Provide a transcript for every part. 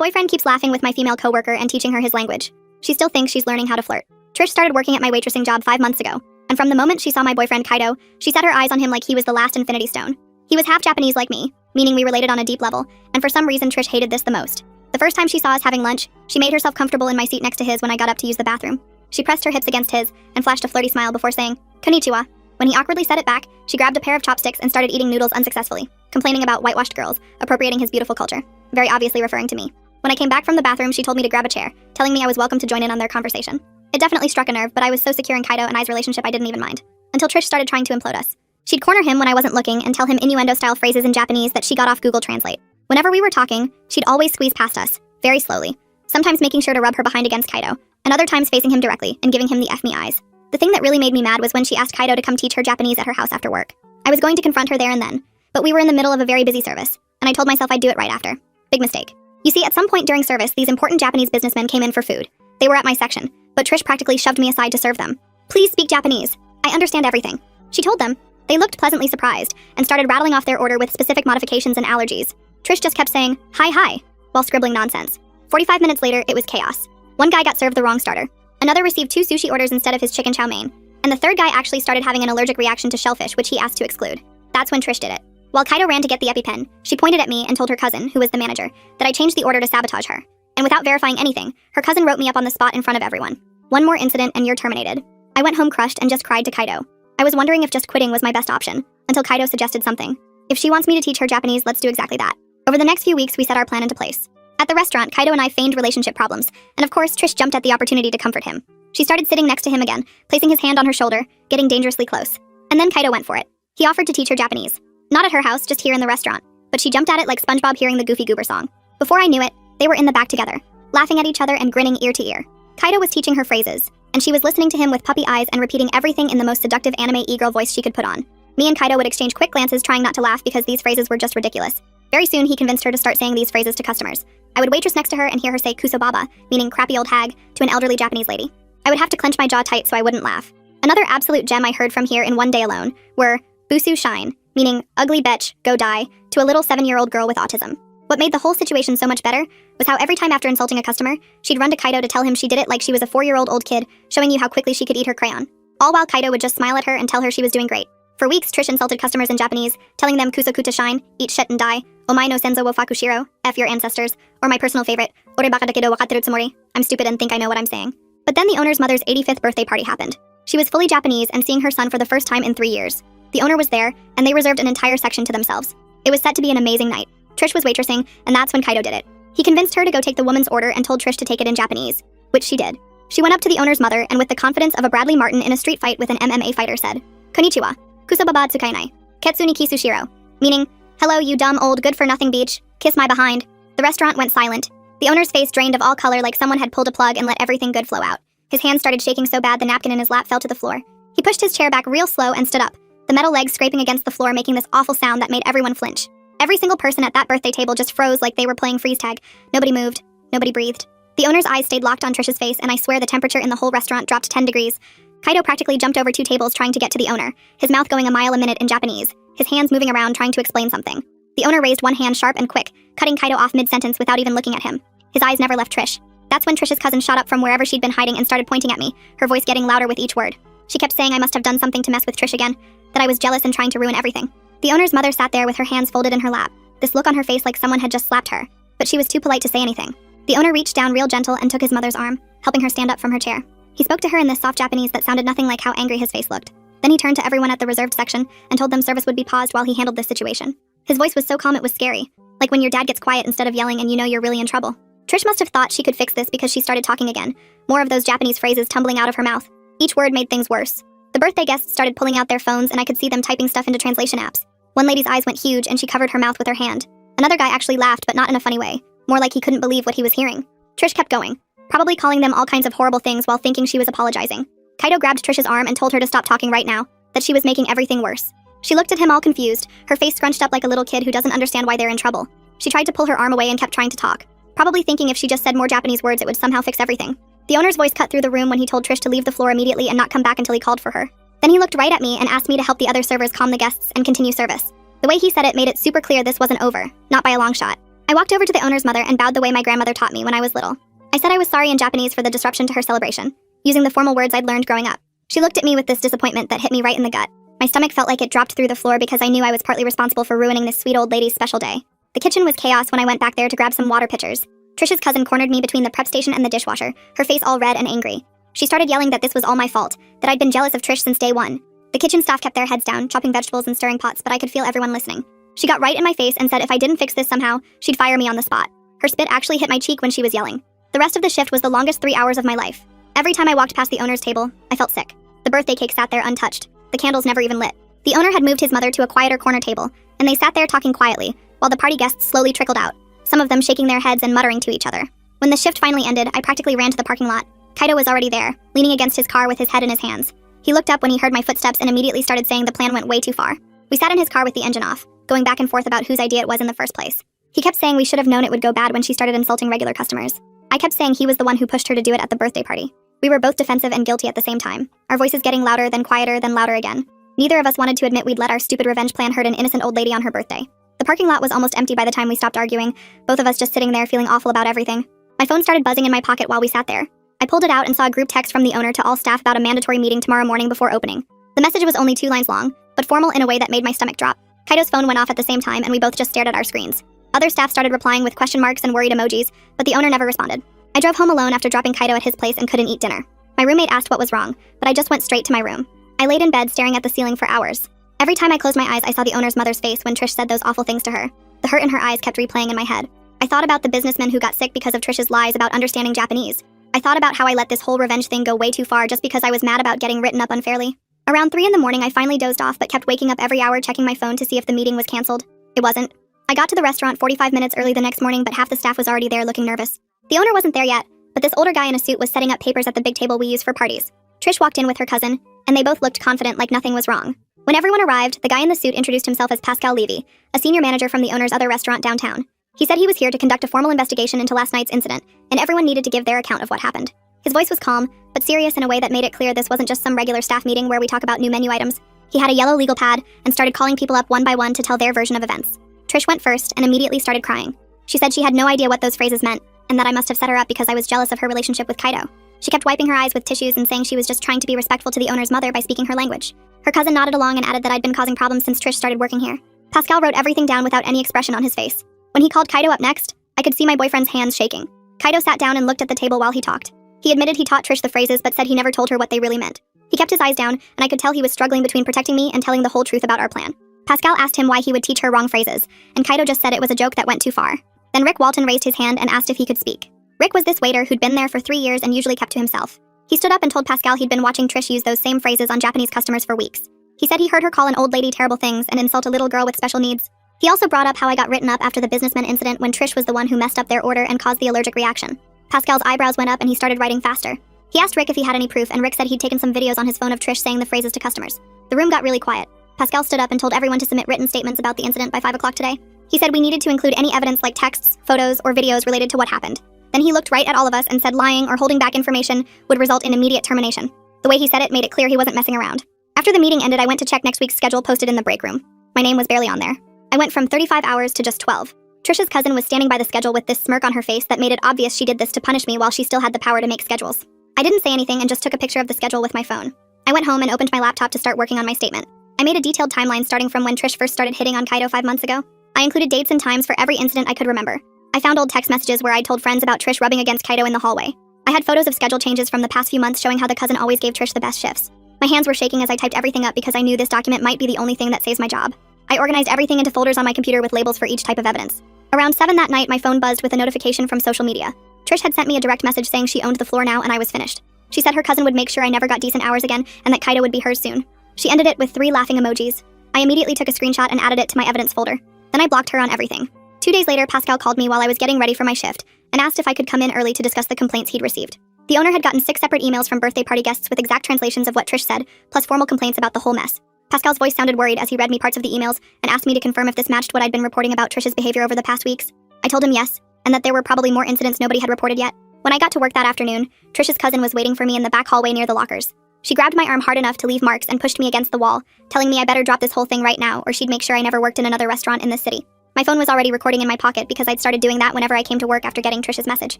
boyfriend keeps laughing with my female coworker and teaching her his language. She still thinks she's learning how to flirt. Trish started working at my waitressing job 5 months ago, and from the moment she saw my boyfriend Kaido, she set her eyes on him like he was the last infinity stone. He was half Japanese like me, meaning we related on a deep level, and for some reason Trish hated this the most. The first time she saw us having lunch, she made herself comfortable in my seat next to his when I got up to use the bathroom. She pressed her hips against his and flashed a flirty smile before saying, "Konnichiwa." When he awkwardly said it back, she grabbed a pair of chopsticks and started eating noodles unsuccessfully, complaining about whitewashed girls, appropriating his beautiful culture, very obviously referring to me. When I came back from the bathroom, she told me to grab a chair, telling me I was welcome to join in on their conversation. It definitely struck a nerve, but I was so secure in Kaido and I's relationship I didn't even mind. Until Trish started trying to implode us. She'd corner him when I wasn't looking and tell him innuendo-style phrases in Japanese that she got off Google Translate. Whenever we were talking, she'd always squeeze past us, very slowly, sometimes making sure to rub her behind against Kaido, and other times facing him directly and giving him the F me eyes. The thing that really made me mad was when she asked Kaido to come teach her Japanese at her house after work. I was going to confront her there and then, but we were in the middle of a very busy service, and I told myself I'd do it right after. Big mistake. You see, at some point during service, these important Japanese businessmen came in for food. They were at my section, but Trish practically shoved me aside to serve them. "Please speak Japanese. I understand everything," she told them. They looked pleasantly surprised and started rattling off their order with specific modifications and allergies. Trish just kept saying, hi, while scribbling nonsense. 45 minutes later, it was chaos. One guy got served the wrong starter. Another received 2 sushi orders instead of his chicken chow mein. And the third guy actually started having an allergic reaction to shellfish, which he asked to exclude. That's when Trish did it. While Kaido ran to get the EpiPen, she pointed at me and told her cousin, who was the manager, that I changed the order to sabotage her. And without verifying anything, her cousin wrote me up on the spot in front of everyone. "One more incident and you're terminated." I went home crushed and just cried to Kaido. I was wondering if just quitting was my best option, until Kaido suggested something. If she wants me to teach her Japanese, let's do exactly that. Over the next few weeks, we set our plan into place. At the restaurant, Kaido and I feigned relationship problems, and of course, Trish jumped at the opportunity to comfort him. She started sitting next to him again, placing his hand on her shoulder, getting dangerously close. And then Kaido went for it. He offered to teach her Japanese. Not at her house, just here in the restaurant. But she jumped at it like SpongeBob hearing the Goofy Goober song. Before I knew it, they were in the back together, laughing at each other and grinning ear to ear. Kaido was teaching her phrases, and she was listening to him with puppy eyes and repeating everything in the most seductive anime e-girl voice she could put on. Me and Kaido would exchange quick glances trying not to laugh because these phrases were just ridiculous. Very soon, he convinced her to start saying these phrases to customers. I would waitress next to her and hear her say "kusobaba," meaning crappy old hag, to an elderly Japanese lady. I would have to clench my jaw tight so I wouldn't laugh. Another absolute gem I heard from here in one day alone were "busu shine," meaning ugly betch, go die, to a little 7-year-old girl with autism. What made the whole situation so much better was how every time after insulting a customer, she'd run to Kaido to tell him she did it like she was a 4-year-old old kid, showing you how quickly she could eat her crayon. All while Kaido would just smile at her and tell her she was doing great. For weeks, Trish insulted customers in Japanese, telling them "kusokuta shine," eat shit and die, "omae no senzo wo fakushiro," F your ancestors, or my personal favorite, "ore baka da kedo wakateru tsumori," I'm stupid and think I know what I'm saying. But then the owner's mother's 85th birthday party happened. She was fully Japanese and seeing her son for the first time in 3 years. The owner was there, and they reserved an entire section to themselves. It was set to be an amazing night. Trish was waitressing, and that's when Kaido did it. He convinced her to go take the woman's order and told Trish to take it in Japanese, which she did. She went up to the owner's mother and with the confidence of a Bradley Martin in a street fight with an MMA fighter said, "Konnichiwa, kusobaba tsukainai, ketsu ni kisushiro," meaning, "Hello, you dumb old good-for-nothing beach, kiss my behind." The restaurant went silent. The owner's face drained of all color like someone had pulled a plug and let everything good flow out. His hands started shaking so bad the napkin in his lap fell to the floor. He pushed his chair back real slow and stood up, the metal legs scraping against the floor making this awful sound that made everyone flinch. Every single person at that birthday table just froze like they were playing freeze tag. Nobody moved. Nobody breathed. The owner's eyes stayed locked on Trish's face, and I swear the temperature in the whole restaurant dropped 10 degrees. Kaido practically jumped over 2 tables trying to get to the owner, his mouth going a mile a minute in Japanese, his hands moving around trying to explain something. The owner raised one hand sharp and quick, cutting Kaido off mid-sentence without even looking at him. His eyes never left Trish. That's when Trish's cousin shot up from wherever she'd been hiding and started pointing at me, her voice getting louder with each word. She kept saying I must have done something to mess with Trish again, that I was jealous and trying to ruin everything. The owner's mother sat there with her hands folded in her lap, this look on her face like someone had just slapped her, but she was too polite to say anything. The owner reached down real gentle and took his mother's arm, helping her stand up from her chair. He spoke to her in this soft Japanese that sounded nothing like how angry his face looked. Then he turned to everyone at the reserved section and told them service would be paused while he handled this situation. His voice was so calm it was scary, like when your dad gets quiet instead of yelling and you know you're really in trouble. Trish must have thought she could fix this because she started talking again, more of those Japanese phrases tumbling out of her mouth. Each word made things worse. The birthday guests started pulling out their phones and I could see them typing stuff into translation apps. One lady's eyes went huge and she covered her mouth with her hand. Another guy actually laughed, but not in a funny way, more like he couldn't believe what he was hearing. Trish kept going, probably calling them all kinds of horrible things while thinking she was apologizing. Kaido grabbed Trish's arm and told her to stop talking right now, that she was making everything worse. She looked at him all confused, her face scrunched up like a little kid who doesn't understand why they're in trouble. She tried to pull her arm away and kept trying to talk, probably thinking if she just said more Japanese words it would somehow fix everything. The owner's voice cut through the room when he told Trish to leave the floor immediately and not come back until he called for her. Then he looked right at me and asked me to help the other servers calm the guests and continue service. The way he said it made it super clear this wasn't over, not by a long shot. I walked over to the owner's mother and bowed the way my grandmother taught me when I was little. I said I was sorry in Japanese for the disruption to her celebration, using the formal words I'd learned growing up. She looked at me with this disappointment that hit me right in the gut. My stomach felt like it dropped through the floor because I knew I was partly responsible for ruining this sweet old lady's special day. The kitchen was chaos when I went back there to grab some water pitchers. Trish's cousin cornered me between the prep station and the dishwasher, her face all red and angry. She started yelling that this was all my fault, that I'd been jealous of Trish since day one. The kitchen staff kept their heads down, chopping vegetables and stirring pots, but I could feel everyone listening. She got right in my face and said if I didn't fix this somehow, she'd fire me on the spot. Her spit actually hit my cheek when she was yelling. The rest of the shift was the longest 3 hours of my life. Every time I walked past the owner's table, I felt sick. The birthday cake sat there untouched. The candles never even lit. The owner had moved his mother to a quieter corner table, and they sat there talking quietly, while the party guests slowly trickled out, some of them shaking their heads and muttering to each other. When the shift finally ended, I practically ran to the parking lot. Kaido was already there, leaning against his car with his head in his hands. He looked up when he heard my footsteps and immediately started saying the plan went way too far. We sat in his car with the engine off, going back and forth about whose idea it was in the first place. He kept saying we should have known it would go bad when she started insulting regular customers. I kept saying he was the one who pushed her to do it at the birthday party. We were both defensive and guilty at the same time, our voices getting louder, then quieter, then louder again. Neither of us wanted to admit we'd let our stupid revenge plan hurt an innocent old lady on her birthday. The parking lot was almost empty by the time we stopped arguing, both of us just sitting there feeling awful about everything. My phone started buzzing in my pocket while we sat there. I pulled it out and saw a group text from the owner to all staff about a mandatory meeting tomorrow morning before opening. The message was only 2 lines long, but formal in a way that made my stomach drop. Kaido's phone went off at the same time and we both just stared at our screens. Other staff started replying with question marks and worried emojis, but the owner never responded. I drove home alone after dropping Kaido at his place and couldn't eat dinner. My roommate asked what was wrong, but I just went straight to my room. I laid in bed staring at the ceiling for hours. Every time I closed my eyes, I saw the owner's mother's face when Trish said those awful things to her. The hurt in her eyes kept replaying in my head. I thought about the businessman who got sick because of Trish's lies about understanding Japanese. I thought about how I let this whole revenge thing go way too far just because I was mad about getting written up unfairly. Around 3 in the morning, I finally dozed off but kept waking up every hour checking my phone to see if the meeting was canceled. It wasn't. I got to the restaurant 45 minutes early the next morning, but half the staff was already there looking nervous. The owner wasn't there yet, but this older guy in a suit was setting up papers at the big table we use for parties. Trish walked in with her cousin, and they both looked confident like nothing was wrong. When everyone arrived, the guy in the suit introduced himself as Pascal Levy, a senior manager from the owner's other restaurant downtown. He said he was here to conduct a formal investigation into last night's incident, and everyone needed to give their account of what happened. His voice was calm, but serious in a way that made it clear this wasn't just some regular staff meeting where we talk about new menu items. He had a yellow legal pad and started calling people up one by one to tell their version of events. Trish went first and immediately started crying. She said she had no idea what those phrases meant, and that I must have set her up because I was jealous of her relationship with Kaido. She kept wiping her eyes with tissues and saying she was just trying to be respectful to the owner's mother by speaking her language. Her cousin nodded along and added that I'd been causing problems since Trish started working here. Pascal wrote everything down without any expression on his face. When he called Kaido up next, I could see my boyfriend's hands shaking. Kaido sat down and looked at the table while he talked. He admitted he taught Trish the phrases but said he never told her what they really meant. He kept his eyes down, and I could tell he was struggling between protecting me and telling the whole truth about our plan. Pascal asked him why he would teach her wrong phrases, and Kaido just said it was a joke that went too far. Then Rick Walton raised his hand and asked if he could speak. Rick was this waiter who'd been there for 3 years and usually kept to himself. He stood up and told Pascal he'd been watching Trish use those same phrases on Japanese customers for weeks. He said he heard her call an old lady terrible things and insult a little girl with special needs. He also brought up how I got written up after the businessman incident when Trish was the one who messed up their order and caused the allergic reaction. Pascal's eyebrows went up and he started writing faster. He asked Rick if he had any proof, and Rick said he'd taken some videos on his phone of Trish saying the phrases to customers. The room got really quiet. Pascal stood up and told everyone to submit written statements about the incident by 5 o'clock today. He said we needed to include any evidence like texts, photos, or videos related to what happened. Then he looked right at all of us and said lying or holding back information would result in immediate termination. The way he said it made it clear he wasn't messing around. After the meeting ended, I went to check next week's schedule posted in the break room. My name was barely on there. I went from 35 hours to just 12. Trish's cousin was standing by the schedule with this smirk on her face that made it obvious she did this to punish me while she still had the power to make schedules. I didn't say anything and just took a picture of the schedule with my phone. I went home and opened my laptop to start working on my statement. I made a detailed timeline starting from when Trish first started hitting on Kaido 5 months ago. I included dates and times for every incident I could remember. I found old text messages where I'd told friends about Trish rubbing against Kaido in the hallway. I had photos of schedule changes from the past few months showing how the cousin always gave Trish the best shifts. My hands were shaking as I typed everything up because I knew this document might be the only thing that saves my job. I organized everything into folders on my computer with labels for each type of evidence. Around 7 that night, my phone buzzed with a notification from social media. Trish had sent me a direct message saying she owned the floor now and I was finished. She said her cousin would make sure I never got decent hours again and that Kaido would be hers soon. She ended it with 3 laughing emojis. I immediately took a screenshot and added it to my evidence folder. Then I blocked her on everything. 2 days later, Pascal called me while I was getting ready for my shift and asked if I could come in early to discuss the complaints he'd received. The owner had gotten 6 separate emails from birthday party guests with exact translations of what Trish said, plus formal complaints about the whole mess. Pascal's voice sounded worried as he read me parts of the emails and asked me to confirm if this matched what I'd been reporting about Trish's behavior over the past weeks. I told him yes, and that there were probably more incidents nobody had reported yet. When I got to work that afternoon, Trish's cousin was waiting for me in the back hallway near the lockers. She grabbed my arm hard enough to leave marks and pushed me against the wall, telling me I better drop this whole thing right now or she'd make sure I never worked in another restaurant in this city. My phone was already recording in my pocket because I'd started doing that whenever I came to work after getting Trish's message.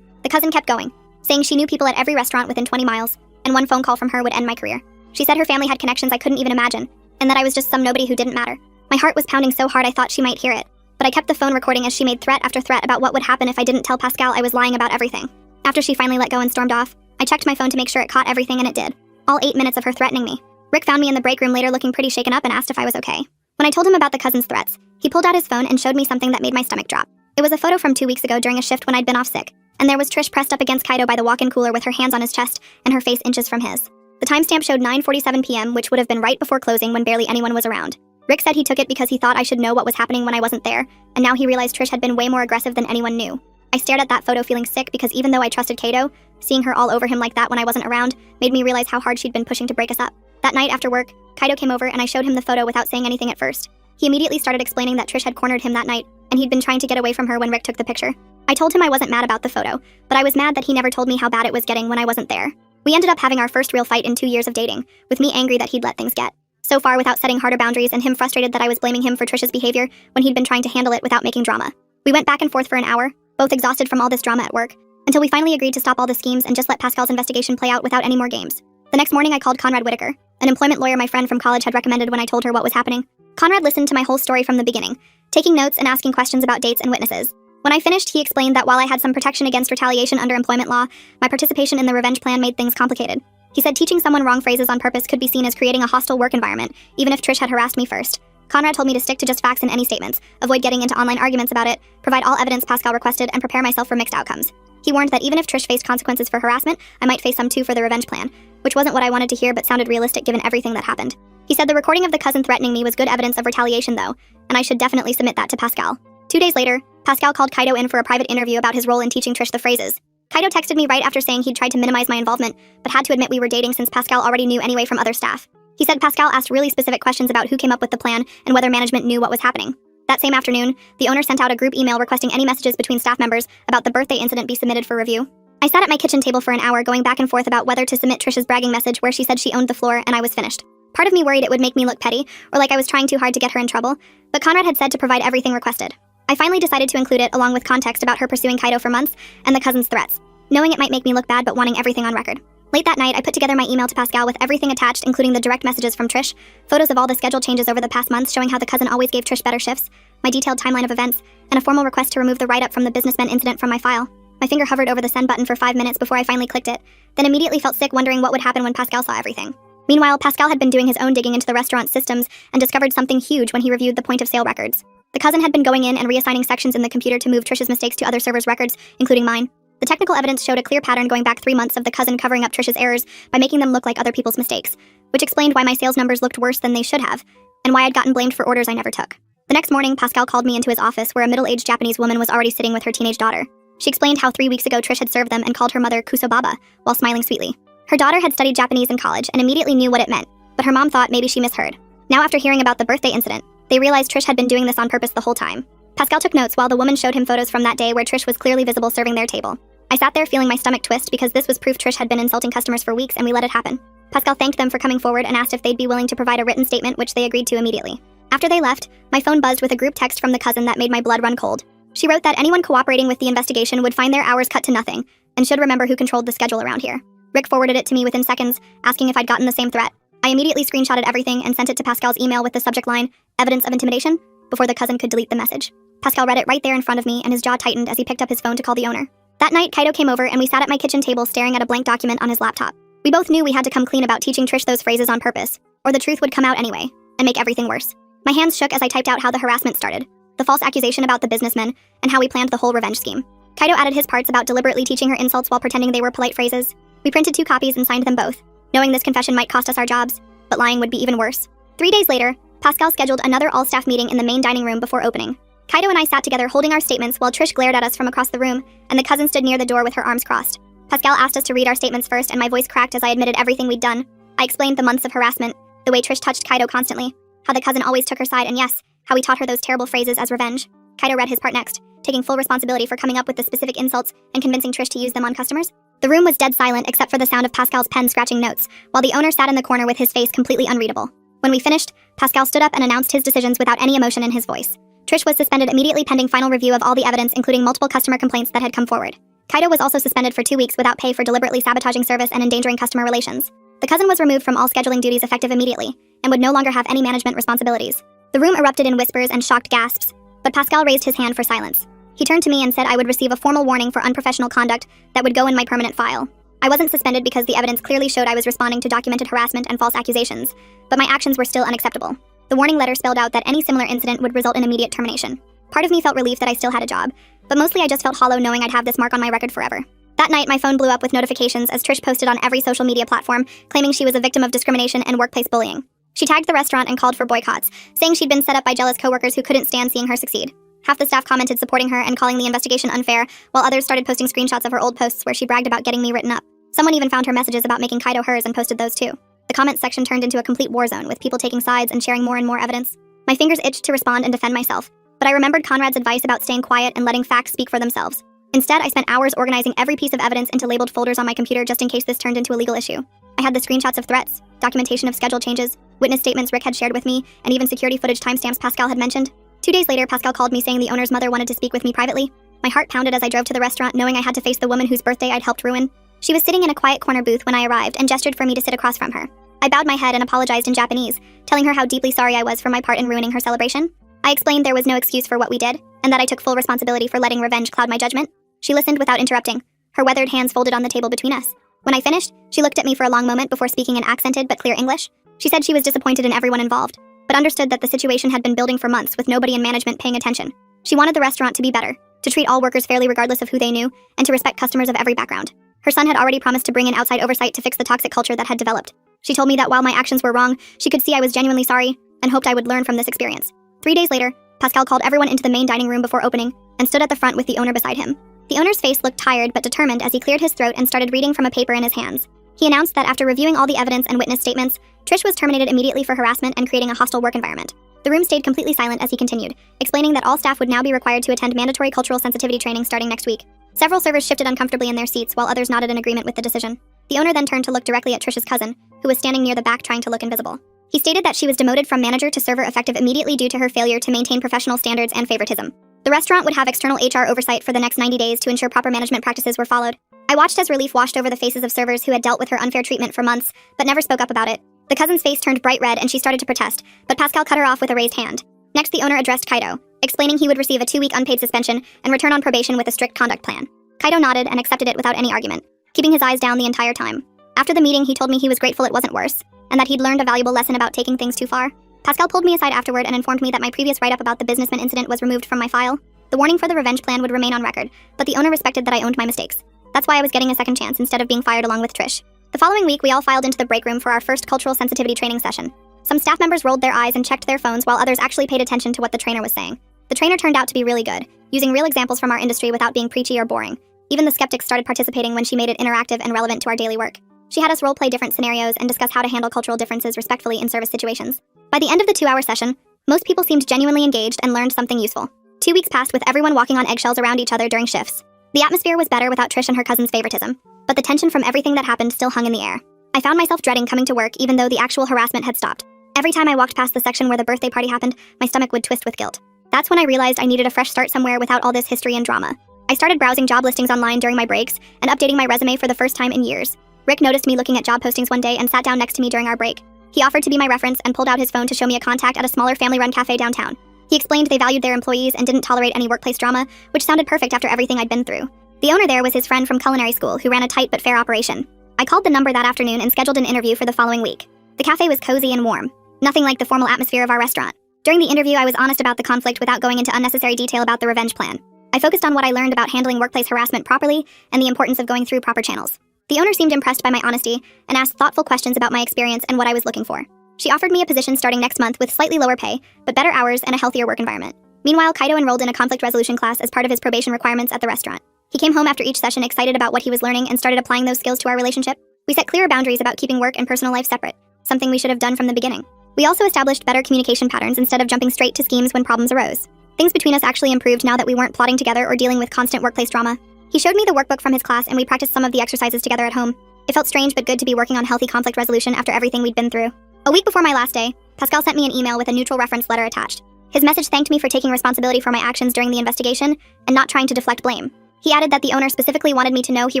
The cousin kept going, saying she knew people at every restaurant within 20 miles, and one phone call from her would end my career. She said her family had connections I couldn't even imagine, and that I was just some nobody who didn't matter. My heart was pounding so hard I thought she might hear it, but I kept the phone recording as she made threat after threat about what would happen if I didn't tell Pascal I was lying about everything. After she finally let go and stormed off, I checked my phone to make sure it caught everything, and it did. All 8 minutes of her threatening me. Rick found me in the break room later looking pretty shaken up and asked if I was okay. When I told him about the cousin's threats, he pulled out his phone and showed me something that made my stomach drop. It was a photo from 2 weeks ago during a shift when I'd been off sick, and there was Trish pressed up against Kaido by the walk-in cooler with her hands on his chest and her face inches from his. The timestamp showed 9:47 p.m., which would have been right before closing when barely anyone was around. Rick said he took it because he thought I should know what was happening when I wasn't there, and now he realized Trish had been way more aggressive than anyone knew. I stared at that photo feeling sick because even though I trusted Kaido, seeing her all over him like that when I wasn't around made me realize how hard she'd been pushing to break us up. That night after work, Kaido came over and I showed him the photo without saying anything at first. He immediately started explaining that Trish had cornered him that night, and he'd been trying to get away from her when Rick took the picture. I told him I wasn't mad about the photo, but I was mad that he never told me how bad it was getting when I wasn't there. We ended up having our first real fight in 2 years of dating, with me angry that he'd let things get so far without setting harder boundaries and him frustrated that I was blaming him for Trish's behavior when he'd been trying to handle it without making drama. We went back and forth for an hour, both exhausted from all this drama at work, until we finally agreed to stop all the schemes and just let Pascal's investigation play out without any more games. The next morning I called Conrad Whitaker, an employment lawyer my friend from college had recommended when I told her what was happening. Conrad listened to my whole story from the beginning, taking notes and asking questions about dates and witnesses. When I finished, he explained that while I had some protection against retaliation under employment law, my participation in the revenge plan made things complicated. He said teaching someone wrong phrases on purpose could be seen as creating a hostile work environment, even if Trish had harassed me first. Conrad told me to stick to just facts in any statements, avoid getting into online arguments about it, provide all evidence Pascal requested, and prepare myself for mixed outcomes. He warned that even if Trish faced consequences for harassment, I might face some too for the revenge plan, which wasn't what I wanted to hear but sounded realistic given everything that happened. He said the recording of the cousin threatening me was good evidence of retaliation though, and I should definitely submit that to Pascal. 2 days later, Pascal called Kaido in for a private interview about his role in teaching Trish the phrases. Kaido texted me right after saying he'd tried to minimize my involvement, but had to admit we were dating since Pascal already knew anyway from other staff. He said Pascal asked really specific questions about who came up with the plan and whether management knew what was happening. That same afternoon, the owner sent out a group email requesting any messages between staff members about the birthday incident be submitted for review. I sat at my kitchen table for an hour going back and forth about whether to submit Trish's bragging message where she said she owned the floor and I was finished. Part of me worried it would make me look petty, or like I was trying too hard to get her in trouble, but Conrad had said to provide everything requested. I finally decided to include it along with context about her pursuing Kaido for months and the cousin's threats, knowing it might make me look bad but wanting everything on record. Late that night, I put together my email to Pascal with everything attached, including the direct messages from Trish, photos of all the schedule changes over the past months showing how the cousin always gave Trish better shifts, my detailed timeline of events, and a formal request to remove the write-up from the businessman incident from my file. My finger hovered over the send button for 5 minutes before I finally clicked it, then immediately felt sick wondering what would happen when Pascal saw everything. Meanwhile, Pascal had been doing his own digging into the restaurant's systems and discovered something huge when he reviewed the point-of-sale records. The cousin had been going in and reassigning sections in the computer to move Trish's mistakes to other servers' records, including mine. The technical evidence showed a clear pattern going back 3 months of the cousin covering up Trish's errors by making them look like other people's mistakes, which explained why my sales numbers looked worse than they should have, and why I'd gotten blamed for orders I never took. The next morning, Pascal called me into his office where a middle-aged Japanese woman was already sitting with her teenage daughter. She explained how 3 weeks ago Trish had served them and called her mother Kusobaba, while smiling sweetly. Her daughter had studied Japanese in college and immediately knew what it meant, but her mom thought maybe she misheard. Now after hearing about the birthday incident, they realized Trish had been doing this on purpose the whole time. Pascal took notes while the woman showed him photos from that day where Trish was clearly visible serving their table. I sat there feeling my stomach twist because this was proof Trish had been insulting customers for weeks and we let it happen. Pascal thanked them for coming forward and asked if they'd be willing to provide a written statement, which they agreed to immediately. After they left, my phone buzzed with a group text from the cousin that made my blood run cold. She wrote that anyone cooperating with the investigation would find their hours cut to nothing and should remember who controlled the schedule around here. Rick forwarded it to me within seconds, asking if I'd gotten the same threat. I immediately screenshotted everything and sent it to Pascal's email with the subject line, "Evidence of intimidation," before the cousin could delete the message. Pascal read it right there in front of me and his jaw tightened as he picked up his phone to call the owner. That night, Kaido came over and we sat at my kitchen table staring at a blank document on his laptop. We both knew we had to come clean about teaching Trish those phrases on purpose, or the truth would come out anyway, and make everything worse. My hands shook as I typed out how the harassment started, the false accusation about the businessmen, and how we planned the whole revenge scheme. Kaido added his parts about deliberately teaching her insults while pretending they were polite phrases. We printed 2 copies and signed them both, knowing this confession might cost us our jobs, but lying would be even worse. 3 days later, Pascal scheduled another all-staff meeting in the main dining room before opening. Kaido and I sat together holding our statements while Trish glared at us from across the room, and the cousin stood near the door with her arms crossed. Pascal asked us to read our statements first, and my voice cracked as I admitted everything we'd done. I explained the months of harassment, the way Trish touched Kaido constantly, how the cousin always took her side, and yes, how we taught her those terrible phrases as revenge. Kaido read his part next, taking full responsibility for coming up with the specific insults and convincing Trish to use them on customers. The room was dead silent except for the sound of Pascal's pen scratching notes, while the owner sat in the corner with his face completely unreadable. When we finished, Pascal stood up and announced his decisions without any emotion in his voice. Trish was suspended immediately pending final review of all the evidence, including multiple customer complaints that had come forward. Kaido was also suspended for 2 weeks without pay for deliberately sabotaging service and endangering customer relations. The cousin was removed from all scheduling duties effective immediately, and would no longer have any management responsibilities. The room erupted in whispers and shocked gasps, but Pascal raised his hand for silence. He turned to me and said I would receive a formal warning for unprofessional conduct that would go in my permanent file. I wasn't suspended because the evidence clearly showed I was responding to documented harassment and false accusations, but my actions were still unacceptable. The warning letter spelled out that any similar incident would result in immediate termination. Part of me felt relief that I still had a job, but mostly I just felt hollow knowing I'd have this mark on my record forever. That night, my phone blew up with notifications as Trish posted on every social media platform, claiming she was a victim of discrimination and workplace bullying. She tagged the restaurant and called for boycotts, saying she'd been set up by jealous coworkers who couldn't stand seeing her succeed. Half the staff commented supporting her and calling the investigation unfair, while others started posting screenshots of her old posts where she bragged about getting me written up. Someone even found her messages about making Kaido hers and posted those too. The comments section turned into a complete war zone, with people taking sides and sharing more and more evidence. My fingers itched to respond and defend myself, but I remembered Conrad's advice about staying quiet and letting facts speak for themselves. Instead, I spent hours organizing every piece of evidence into labeled folders on my computer just in case this turned into a legal issue. I had the screenshots of threats, documentation of schedule changes, witness statements Rick had shared with me, and even security footage timestamps Pascal had mentioned. 2 days later, Pascal called me saying the owner's mother wanted to speak with me privately. My heart pounded as I drove to the restaurant knowing I had to face the woman whose birthday I'd helped ruin. She was sitting in a quiet corner booth when I arrived and gestured for me to sit across from her. I bowed my head and apologized in Japanese, telling her how deeply sorry I was for my part in ruining her celebration. I explained there was no excuse for what we did, and that I took full responsibility for letting revenge cloud my judgment. She listened without interrupting, her weathered hands folded on the table between us. When I finished, she looked at me for a long moment before speaking in accented but clear English. She said she was disappointed in everyone involved, but understood that the situation had been building for months with nobody in management paying attention. She wanted the restaurant to be better, to treat all workers fairly regardless of who they knew, and to respect customers of every background. Her son had already promised to bring in outside oversight to fix the toxic culture that had developed. She told me that while my actions were wrong, she could see I was genuinely sorry, and hoped I would learn from this experience. 3 days later, Pascal called everyone into the main dining room before opening, and stood at the front with the owner beside him. The owner's face looked tired but determined as he cleared his throat and started reading from a paper in his hands. He announced that after reviewing all the evidence and witness statements, Trish was terminated immediately for harassment and creating a hostile work environment. The room stayed completely silent as he continued, explaining that all staff would now be required to attend mandatory cultural sensitivity training starting next week. Several servers shifted uncomfortably in their seats while others nodded in agreement with the decision. The owner then turned to look directly at Trish's cousin, who was standing near the back trying to look invisible. He stated that she was demoted from manager to server effective immediately due to her failure to maintain professional standards and favoritism. The restaurant would have external HR oversight for the next 90 days to ensure proper management practices were followed. I watched as relief washed over the faces of servers who had dealt with her unfair treatment for months, but never spoke up about it. The cousin's face turned bright red and she started to protest, but Pascal cut her off with a raised hand. Next, the owner addressed Kaido, explaining he would receive a 2-week unpaid suspension and return on probation with a strict conduct plan. Kaido nodded and accepted it without any argument, keeping his eyes down the entire time. After the meeting, he told me he was grateful it wasn't worse, and that he'd learned a valuable lesson about taking things too far. Pascal pulled me aside afterward and informed me that my previous write-up about the businessman incident was removed from my file. The warning for the revenge plan would remain on record, but the owner respected that I owned my mistakes. That's why I was getting a second chance instead of being fired along with Trish. The following week, we all filed into the break room for our first cultural sensitivity training session. Some staff members rolled their eyes and checked their phones while others actually paid attention to what the trainer was saying. The trainer turned out to be really good, using real examples from our industry without being preachy or boring. Even the skeptics started participating when she made it interactive and relevant to our daily work. She had us role-play different scenarios and discuss how to handle cultural differences respectfully in service situations. By the end of the 2-hour session, most people seemed genuinely engaged and learned something useful. 2 weeks passed with everyone walking on eggshells around each other during shifts. The atmosphere was better without Trish and her cousin's favoritism, but the tension from everything that happened still hung in the air. I found myself dreading coming to work even though the actual harassment had stopped. Every time I walked past the section where the birthday party happened, my stomach would twist with guilt. That's when I realized I needed a fresh start somewhere without all this history and drama. I started browsing job listings online during my breaks and updating my resume for the first time in years. Rick noticed me looking at job postings one day and sat down next to me during our break. He offered to be my reference and pulled out his phone to show me a contact at a smaller family-run cafe downtown. He explained they valued their employees and didn't tolerate any workplace drama, which sounded perfect after everything I'd been through. The owner there was his friend from culinary school who ran a tight but fair operation. I called the number that afternoon and scheduled an interview for the following week. The cafe was cozy and warm, nothing like the formal atmosphere of our restaurant. During the interview, I was honest about the conflict without going into unnecessary detail about the revenge plan. I focused on what I learned about handling workplace harassment properly and the importance of going through proper channels. The owner seemed impressed by my honesty and asked thoughtful questions about my experience and what I was looking for. She offered me a position starting next month with slightly lower pay, but better hours and a healthier work environment. Meanwhile, Kaido enrolled in a conflict resolution class as part of his probation requirements at the restaurant. He came home after each session excited about what he was learning and started applying those skills to our relationship. We set clearer boundaries about keeping work and personal life separate, something we should have done from the beginning. We also established better communication patterns instead of jumping straight to schemes when problems arose. Things between us actually improved now that we weren't plotting together or dealing with constant workplace drama. He showed me the workbook from his class and we practiced some of the exercises together at home. It felt strange but good to be working on healthy conflict resolution after everything we'd been through. A week before my last day, Pascal sent me an email with a neutral reference letter attached. His message thanked me for taking responsibility for my actions during the investigation and not trying to deflect blame. He added that the owner specifically wanted me to know he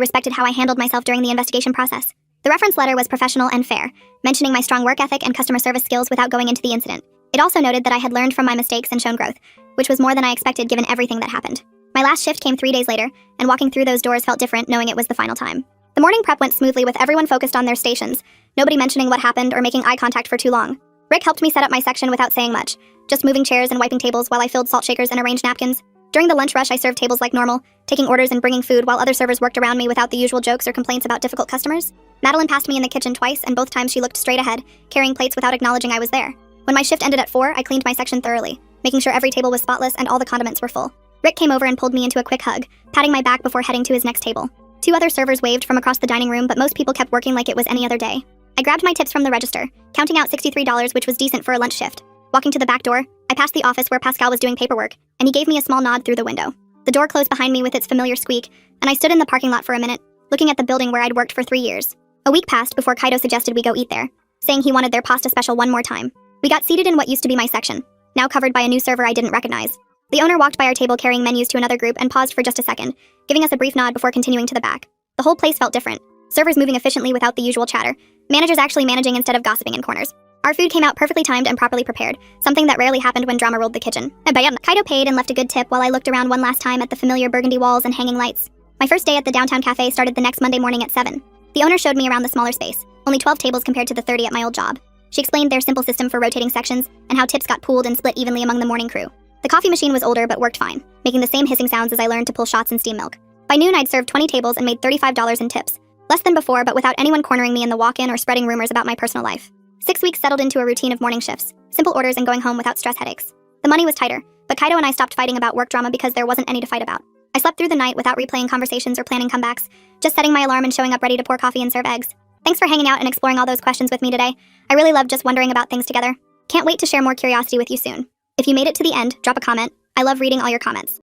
respected how I handled myself during the investigation process. The reference letter was professional and fair, mentioning my strong work ethic and customer service skills without going into the incident. It also noted that I had learned from my mistakes and shown growth, which was more than I expected given everything that happened. My last shift came 3 days later, and walking through those doors felt different knowing it was the final time. The morning prep went smoothly with everyone focused on their stations, nobody mentioning what happened or making eye contact for too long. Rick helped me set up my section without saying much, just moving chairs and wiping tables while I filled salt shakers and arranged napkins. During the lunch rush, I served tables like normal, taking orders and bringing food while other servers worked around me without the usual jokes or complaints about difficult customers. Madeline passed me in the kitchen twice, and both times she looked straight ahead, carrying plates without acknowledging I was there. When my shift ended at 4, I cleaned my section thoroughly, making sure every table was spotless and all the condiments were full. Rick came over and pulled me into a quick hug, patting my back before heading to his next table. 2 other servers waved from across the dining room, but most people kept working like it was any other day. I grabbed my tips from the register, counting out $63, which was decent for a lunch shift. Walking to the back door, I passed the office where Pascal was doing paperwork, and he gave me a small nod through the window. The door closed behind me with its familiar squeak, and I stood in the parking lot for a minute, looking at the building where I'd worked for 3 years. A week passed before Kaido suggested we go eat there, saying he wanted their pasta special one more time. We got seated in what used to be my section, now covered by a new server I didn't recognize. The owner walked by our table carrying menus to another group and paused for just a second, giving us a brief nod before continuing to the back. The whole place felt different. Servers moving efficiently without the usual chatter. Managers actually managing instead of gossiping in corners. Our food came out perfectly timed and properly prepared, something that rarely happened when drama ruled the kitchen. Kaido paid and left a good tip while I looked around one last time at the familiar burgundy walls and hanging lights. My first day at the downtown cafe started the next Monday morning at 7. The owner showed me around the smaller space, only 12 tables compared to the 30 at my old job. She explained their simple system for rotating sections and how tips got pooled and split evenly among the morning crew. The coffee machine was older but worked fine, making the same hissing sounds as I learned to pull shots and steam milk. By noon, I'd served 20 tables and made $35 in tips. Less than before, but without anyone cornering me in the walk-in or spreading rumors about my personal life. 6 weeks settled into a routine of morning shifts, simple orders and going home without stress headaches. The money was tighter, but Kaido and I stopped fighting about work drama because there wasn't any to fight about. I slept through the night without replaying conversations or planning comebacks, just setting my alarm and showing up ready to pour coffee and serve eggs. Thanks for hanging out and exploring all those questions with me today. I really loved just wondering about things together. Can't wait to share more curiosity with you soon. If you made it to the end, drop a comment. I love reading all your comments.